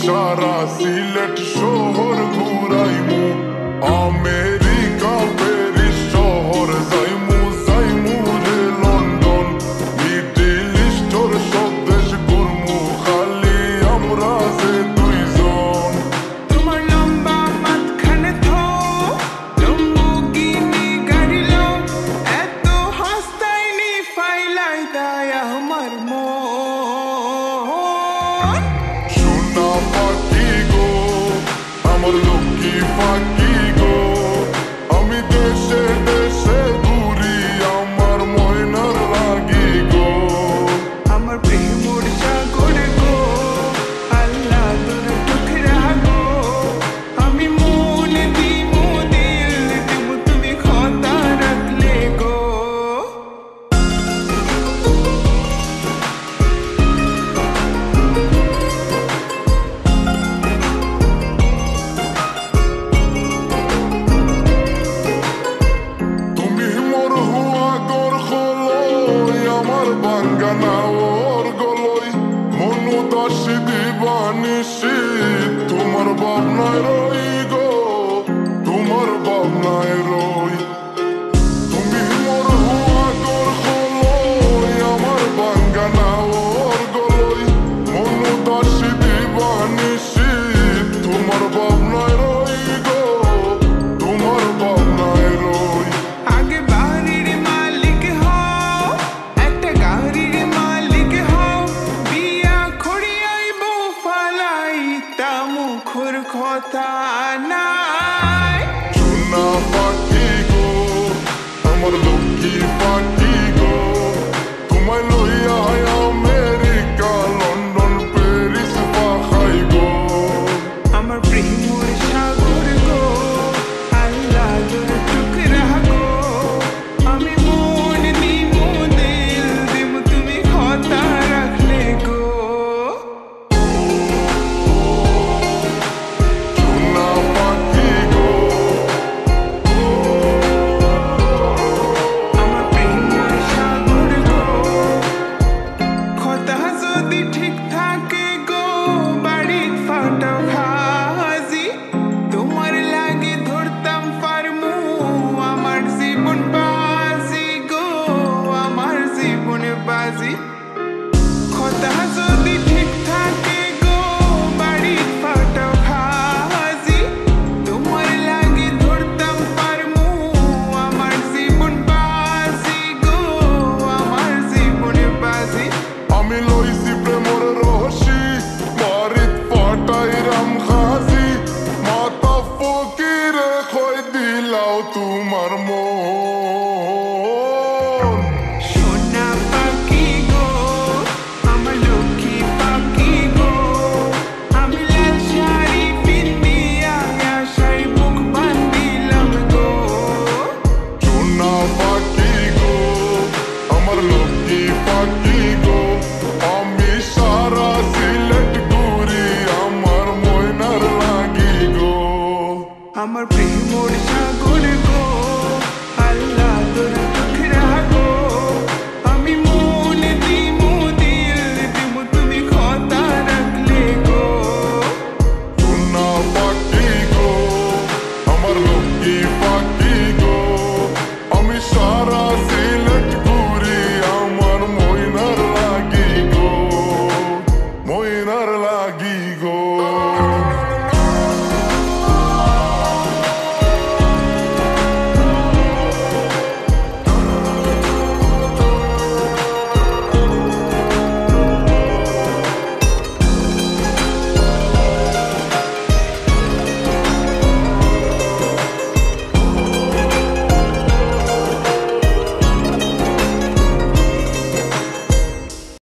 সারা সিলেট শহর ঘুরাইমু America Paris শহর যাইমু যাইমু রে লন্ডন মিডল ইস্টর সব দেশ ঘুরমু খালি আমরা যে দুইজন তোমার লম্বা মাঝখানে থো লম্বুগিনি গাড়ি লো এত হাসতাইনি ফাইলাই দেয় আমার মন আমার লক্ষ্মী পাখি গো আমি দেশে দেশে ঘুরি আমার ময়নার লাগি গো আমার প্রেমর সাগর গো আল্লাহ তোর টুকরা গো আমি মন দিমু দিল দিমু তুমি কথা রাখলে গো বাঙ্গানা ওর গলই মনু দাসী দিবানিসি তোমার ভাবনায় রই গো তোমার ভাবনায় রই তুমি মোর হুয়া গোর হলই আমার বাঙ্গানা ওর গলই মনু দাসী দিবানিসি তোমার ভাবনায় রই গো তোমার ভাবনায় রই আগে বাড়ির মালিক হও একটা গাড়ির মালিক হও বিয়া খড়িয়াইব ফালাইতা মুখর কথা না